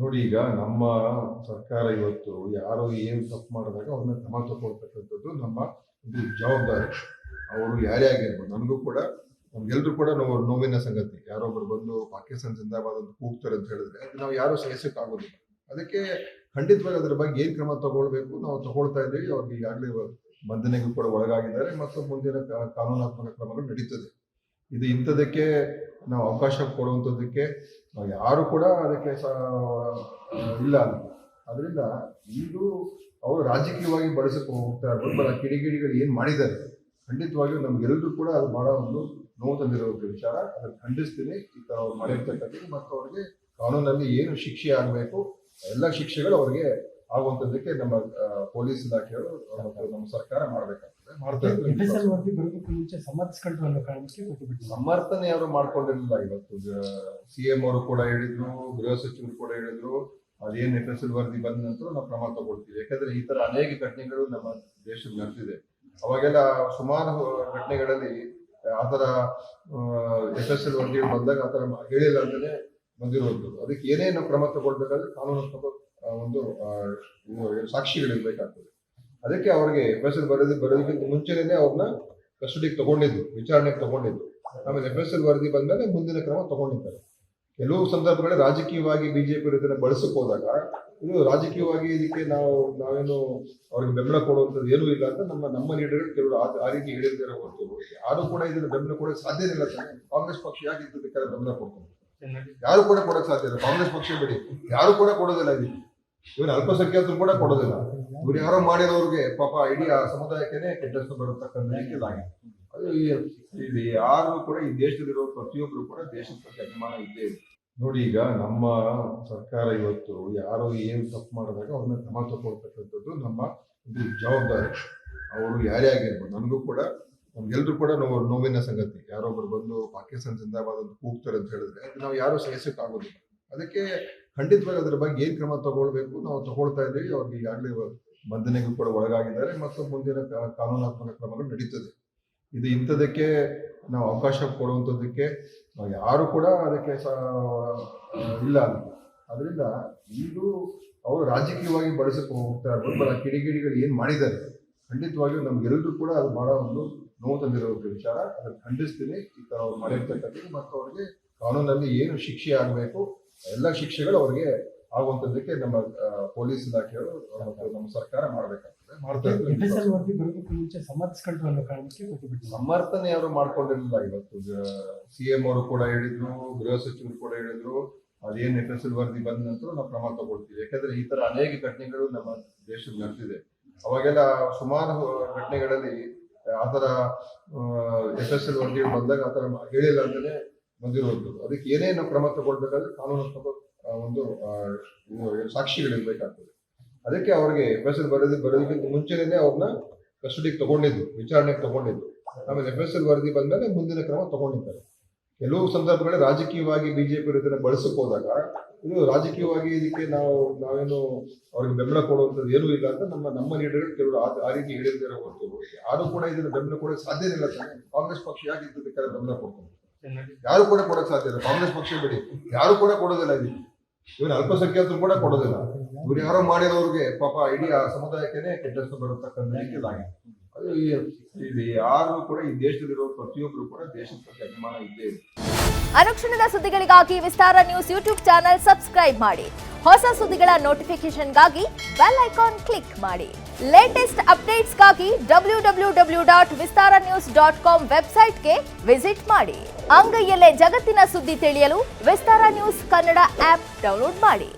ನೋಡಿ, ಈಗ ನಮ್ಮ ಸರ್ಕಾರ ಇವತ್ತು ಯಾರು ಏನು ತಪ್ಪು ಮಾಡಿದಾಗ ಅವ್ರನ್ನ ಕ್ರಮ ತಗೊಳ್ತಕ್ಕಂಥದ್ದು ನಮ್ಮ ಒಂದು ಜವಾಬ್ದಾರಿ. ಅವರು ಯಾರೇ ಆಗಿರ್ಬೋದು, ನನಗೂ ಕೂಡ ನಮ್ಗೆಲ್ರೂ ಕೂಡ ನೋವಿನ ಸಂಗತಿ. ಯಾರೊಬ್ರು ಬಂದು ಪಾಕಿಸ್ತಾನ ಜಿಂದಾಬಾದ್ ಅಂತ ಕೂಗ್ತಾರೆ ಅಂತ ಹೇಳಿದ್ರೆ ಅದು ನಾವು ಯಾರು ಸಹಿಸಕ್ಕಾಗೋದಿಲ್ಲ. ಅದಕ್ಕೆ ಖಂಡಿತವಾಗಿ ಅದ್ರ ಬಗ್ಗೆ ಏನು ಕ್ರಮ ತಗೊಳ್ಬೇಕು ನಾವು ತಗೊಳ್ತಾ ಇದ್ದೀವಿ. ಅವ್ರಿಗೆ ಈಗಾಗಲೇ ಬಂಧನೆಗೂ ಕೂಡ ಒಳಗಾಗಿದ್ದಾರೆ ಮತ್ತು ಮುಂದಿನ ಕಾನೂನಾತ್ಮಕ ಕ್ರಮಗಳು ನಡೀತದೆ. ಇದು ಇಂಥದಕ್ಕೆ ನಾವು ಅವಕಾಶ ಕೊಡುವಂಥದ್ದಕ್ಕೆ ನಾವು ಯಾರು ಕೂಡ ಅದಕ್ಕೆ ಇಲ್ಲ ಅಂತ. ಅದರಿಂದ ಇದು ಅವರು ರಾಜಕೀಯವಾಗಿ ಬಳಸಕ್ಕೆ ಹೋಗ್ತಾ ಇರ್ಬೋದು. ಕಿಡಿಗೇಡಿಗಳು ಏನು ಮಾಡಿದ್ದಾರೆ ಖಂಡಿತವಾಗಿಯೂ ನಮ್ಗೆಲ್ಲರೂ ಕೂಡ ಅದು ಬಹಳ ಒಂದು ನೋವು ತಂದಿರೋ ವಿಚಾರ. ಅದನ್ನು ಖಂಡಿಸ್ತೀನಿ. ಈ ಥರ ಅವ್ರು ಮಾಡಿರ್ತಕ್ಕಂಥದ್ದು ಮತ್ತು ಅವ್ರಿಗೆ ಕಾನೂನಲ್ಲಿ ಏನು ಶಿಕ್ಷೆ ಆಗಬೇಕು ಎಲ್ಲ ಶಿಕ್ಷೆಗಳು ಅವ್ರಿಗೆ ಆಗುವಂಥದ್ದಕ್ಕೆ ನಮ್ಮ ಪೊಲೀಸ್ ಇಲಾಖೆಯವರು ಮತ್ತು ನಮ್ಮ ಸರ್ಕಾರ ಮಾಡಬೇಕಾಗ್ತದೆ, ಮಾಡ್ತಾ ಇದ್ದಾರೆ. ಸಮರ್ಥನೆ ಯಾರು ಮಾಡ್ಕೊಂಡಿರಲಿಲ್ಲ. ಇವತ್ತು CM ಅವರು ಕೂಡ ಹೇಳಿದ್ರು, ಗೃಹ ಸಚಿವರು ಕೂಡ ಹೇಳಿದ್ರು, ಅದೇನು FSL ವರದಿ ಬಂದ ನಂತರ ನಾವು ಕ್ರಮ ತಗೊಳ್ತೀವಿ. ಯಾಕಂದ್ರೆ ಈ ತರ ಅನೇಕ ಘಟನೆಗಳು ನಮ್ಮ ದೇಶದಲ್ಲಿ ನಡೆದಿದೆ. ಅವಾಗೆಲ್ಲ ಸುಮಾರು ಘಟನೆಗಳಲ್ಲಿ ಆತರ FSL ವರದಿಗಳು ಬಂದಾಗ ಆತರ ಹೇಳಿಲ್ಲ ಅಂತಾನೆ ಬಂದಿರುವುದು. ಅದಕ್ಕೆ ಏನೇನು ಕ್ರಮ ತಗೊಳ್ಬೇಕಾದ್ರೆ ಕಾನೂನಾತ್ಮಕ ಒಂದು ಸಾಕ್ಷಿಗಳಿರ್ಬೇಕಾಗ್ತದೆ. ಅದಕ್ಕೆ ಅವ್ರಿಗೆ FSL ಬರೋದಕ್ಕಿಂತ ಮುಂಚೆನೇ ಅವ್ರನ್ನ ಕಸ್ಟಡಿಗೆ ತಗೊಂಡಿದ್ದು, ವಿಚಾರಣೆಗೆ ತಗೊಂಡಿದ್ದು. ಆಮೇಲೆ FSL ವರದಿ ಬಂದ್ಮೇಲೆ ಮುಂದಿನ ಕ್ರಮ ತಗೊಂಡಿದ್ದಾರೆ. ಕೆಲವು ಸಂದರ್ಭಗಳಲ್ಲಿ ರಾಜಕೀಯವಾಗಿ ಬಿಜೆಪಿ ಇದನ್ನ ಬಳಸಕ್ ಹೋದಾಗ ಇದು ರಾಜಕೀಯವಾಗಿ ಇದಕ್ಕೆ ನಾವೇನು ಅವ್ರಿಗೆ ಬೆಂಬಲ ಕೊಡುವಂಥದ್ದು ಏನೂ ಇಲ್ಲ ಅಂತ ನಮ್ಮ ಲೀಡರ್ಗಳು ಕೆಲವರು ಆ ರೀತಿ ಹೇಳಿದ್ದಾರೆ ಹೊರತು ಯಾರು ಕೂಡ ಇದನ್ನ ಬೆಂಬಲ ಕೊಡೋಕೆ ಸಾಧ್ಯನೇ ಇಲ್ಲ. ಕಾಂಗ್ರೆಸ್ ಪಕ್ಷ ಯಾಕೆ ಇದಕ್ಕೆ ಬೆಂಬಲ ಕೊಡ್ತಾರೆ? ಯಾರು ಕೂಡ ಕೊಡಕ್ ಸಾಧ್ಯ ಇಲ್ಲ. ಕಾಂಗ್ರೆಸ್ ಪಕ್ಷ ಬಿಡಿ, ಯಾರು ಕೂಡ ಕೊಡೋದಿಲ್ಲ. ಇದಕ್ಕೆ ಇವನ್ ಅಲ್ಪಸಂಖ್ಯಾತರು ಕೂಡ ಕೊಡೋದಿಲ್ಲ. ಇವ್ರು ಯಾರೋ ಮಾಡಿರೋರಿಗೆ ಪಾಪ ಇಡೀ ಆ ಸಮುದಾಯಕ್ಕೇನೆ ಕೆಟ್ಟ ಹೆಸರು ಬರತಕ್ಕಂಥ ರೀತಿಯಲ್ಲಿ ಅದು ಇಲ್ಲಿ ಯಾರು ಕೂಡ ಈ ದೇಶದಲ್ಲಿರೋ ಪ್ರತಿಯೊಬ್ಬರು ಕೂಡ ದೇಶದ ಬಗ್ಗೆ ಅಭಿಮಾನ ಇದ್ದೇ ಇದೆ. ನೋಡಿ, ಈಗ ನಮ್ಮ ಸರ್ಕಾರ ಇವತ್ತು ಯಾರು ಏನು ತಪ್ಪು ಮಾಡಿದಾಗ ಅವ್ರನ್ನ ಕ್ರಮ ತಗೊಳ್ತಕ್ಕಂಥದ್ದು ನಮ್ಮ ಒಂದು ಜವಾಬ್ದಾರಿ. ಅವರು ಯಾರೇ ಆಗಿರ್ಬೋದು, ನನಗೂ ಕೂಡ ನಮ್ಗೆಲ್ರೂ ಕೂಡ ನೋವಿನ ಸಂಗತಿ. ಯಾರೊಬ್ರು ಬಂದು ಪಾಕಿಸ್ತಾನ ಜಿಂದಾಬಾದ್ ಅಂತ ಕೂಗ್ತಾರೆ ಅಂತ ಹೇಳಿದ್ರೆ ಅದು ನಾವು ಯಾರು ಸಹಿಸಕ್ಕಾಗೋದಿಲ್ಲ. ಅದಕ್ಕೆ ಖಂಡಿತವಾಗಿ ಅದ್ರ ಬಗ್ಗೆ ಏನು ಕ್ರಮ ತಗೊಳ್ಬೇಕು ನಾವು ತಗೊಳ್ತಾ ಇದ್ದೀವಿ. ಅವ್ರಿಗೆ ಈಗಾಗಲೇ ಬಂಧನೆಗೂ ಕೂಡ ಒಳಗಾಗಿದ್ದಾರೆ ಮತ್ತು ಮುಂದಿನ ಕಾನೂನಾತ್ಮಕ ಕ್ರಮಗಳು ನಡೀತದೆ. ಇದು ಇಂಥದಕ್ಕೆ ನಾವು ಅವಕಾಶ ಕೊಡುವಂಥದ್ದಕ್ಕೆ ನಾವು ಯಾರು ಕೂಡ ಅದಕ್ಕೆ ಇಲ್ಲ ಅಂತ. ಅದರಿಂದ ಇದು ಅವರು ರಾಜಕೀಯವಾಗಿ ಬಳಸಕ್ಕೆ ಹೋಗ್ತಾ ಇರ್ಬೋದು. ಕಿಡಿಗೇಡಿಗಳು ಏನು ಮಾಡಿದ್ದಾರೆ ಖಂಡಿತವಾಗಿಯೂ ನಮ್ಗೆಲ್ಲರೂ ಕೂಡ ಅದು ಬಹಳ ಒಂದು ನೋವು ತಂದಿರೋ ವಿಚಾರ. ಅದನ್ನು ಖಂಡಿಸ್ತೀನಿ. ಈ ಥರ ಅವ್ರು ಮಾಡಿರ್ತಕ್ಕಂಥದ್ದು ಮತ್ತು ಅವ್ರಿಗೆ ಕಾನೂನಲ್ಲಿ ಏನು ಶಿಕ್ಷೆ ಆಗಬೇಕು ಎಲ್ಲ ಶಿಕ್ಷೆಗಳು ಅವ್ರಿಗೆ ಆಗುವಂಥದ್ದಕ್ಕೆ ನಮ್ಮ ಪೊಲೀಸ್ ಇಲಾಖೆಯವರು ಮತ್ತು ನಮ್ಮ ಸರ್ಕಾರ ಮಾಡಬೇಕಾಗ್ತದೆ, ಮಾಡ್ತಾ ಇದ್ದಾರೆ. ಸಮರ್ಥನೆ ಯಾರು ಮಾಡ್ಕೊಂಡಿರಲಿಲ್ಲ. ಇವತ್ತು CM ಅವರು ಕೂಡ ಹೇಳಿದ್ರು, ಗೃಹ ಸಚಿವರು ಕೂಡ ಹೇಳಿದ್ರು, ಅದೇನು FSL ವರದಿ ಬಂದ ನಂತರ ನಾವು ಕ್ರಮ ತಗೊಳ್ತೀವಿ. ಯಾಕಂದ್ರೆ ಈ ತರ ಅನೇಕ ಘಟನೆಗಳು ನಮ್ಮ ದೇಶದಲ್ಲಿ ನಡೆದಿದೆ. ಅವಾಗೆಲ್ಲ ಸುಮಾರು ಘಟನೆಗಳಲ್ಲಿ ಆತರ FSL ವರದಿಗಳು ಬಂದಾಗ ಆತರ ಹೇಳಿಲ್ಲ ಅಂತಾನೆ ಬಂದಿರುವುದು. ಅದಕ್ಕೆ ಏನೇನು ಕ್ರಮ ತಗೊಳ್ಬೇಕಾದ್ರೆ ಕಾನೂನಾತ್ಮಕ ಒಂದು ಸಾಕ್ಷಿಗಳಿರ್ಬೇಕಾಗ್ತದೆ. ಅದಕ್ಕೆ ಅವ್ರಿಗೆ FSL ಬರೋದಕ್ಕಿಂತ ಮುಂಚೆನೇ ಅವ್ರನ್ನ ಕಸ್ಟಡಿಗೆ ತಗೊಂಡಿದ್ದು, ವಿಚಾರಣೆಗೆ ತಗೊಂಡಿದ್ದು. ಆಮೇಲೆ FSL ವರದಿ ಬಂದ್ಮೇಲೆ ಮುಂದಿನ ಕ್ರಮ ತಗೊಂಡಿದ್ದಾರೆ. ಕೆಲವು ಸಂದರ್ಭಗಳಲ್ಲಿ ರಾಜಕೀಯವಾಗಿ ಬಿಜೆಪಿ ಇದನ್ನ ಬಳಸಕ್ ಹೋದಾಗ ಇದು ರಾಜಕೀಯವಾಗಿ ಇದಕ್ಕೆ ನಾವೇನು ಅವ್ರಿಗೆ ಬೆಂಬಲ ಕೊಡುವಂಥದ್ದು ಏನೂ ಇಲ್ಲ ಅಂತ ನಮ್ಮ ಲೀಡರ್ಗಳು ಕೆಲವರು ಆ ರೀತಿ ಹೇಳಿದ್ದಾರೆ ಹೊರತು ಯಾರು ಕೂಡ ಇದನ್ನ ಬೆಂಬಲ ಕೊಡೋಕೆ ಸಾಧ್ಯನೇ ಇಲ್ಲ. ಕಾಂಗ್ರೆಸ್ ಪಕ್ಷ ಯಾಕೆ ಇದಕ್ಕೆ ಬೆಂಬಲ ಕೊಡ್ತಾರೆ? ಯಾರು ಕೂಡ ಕೊಡಕ್ ಸಾಧ್ಯ ಇಲ್ಲ. ಕಾಂಗ್ರೆಸ್ ಪಕ್ಷ ಬಿಡಿ, ಯಾರು ಕೂಡ ಕೊಡೋದಿಲ್ಲ. ಇದಕ್ಕೆ ಇವನ್ ಅಲ್ಪಸಂಖ್ಯಾತರು ಕೂಡ ಕೊಡೋದಿಲ್ಲ. ಇವ್ರು ಯಾರೋ ಮಾಡಿರೋರಿಗೆ ಪಾಪ ಇಡೀ ಆ ಸಮುದಾಯಕ್ಕೇನೆ ಕೆಟ್ಟ ಹೆಸರು ಬರತಕ್ಕಂಥ ರೀತಿಯಲ್ಲಿ ಅದು ಇಲ್ಲಿ ಯಾರು ಕೂಡ ಈ ದೇಶದಲ್ಲಿರೋ ಪ್ರತಿಯೊಬ್ಬರು ಕೂಡ ದೇಶದ ಬಗ್ಗೆ ಅಭಿಮಾನ ಇದ್ದೇ ಇದೆ. ಅನುಕ್ಷಣದ ಸುದ್ದಿಗಳಿಗಾಗಿ ವಿಸ್ತಾರ ನ್ಯೂಸ್ ಯೂಟ್ಯೂಬ್ ಚಾನೆಲ್ ಸಬ್ಸ್ಕ್ರೈಬ್ ಮಾಡಿ. ಹೊಸ ಸುದ್ದಿಗಳ ನೋಟಿಫಿಕೇಶನ್ಗಾಗಿ ಬೆಲ್ ಐಕಾನ್ ಕ್ಲಿಕ್ ಮಾಡಿ. ಲೇಟೆಸ್ಟ್ ಅಪ್ಡೇಟ್ಸ್ಗಾಗಿ www.vistaranews.com ವೆಬ್ಸೈಟ್ಗೆ ವಿಸಿಟ್ ಮಾಡಿ. ಅಂಗೈಯಲ್ಲೇ ಜಗತ್ತಿನ ಸುದ್ದಿ ತಿಳಿಯಲು ವಿಸ್ತಾರ ನ್ಯೂಸ್ ಕನ್ನಡ ಆಪ್ ಡೌನ್ಲೋಡ್ ಮಾಡಿ.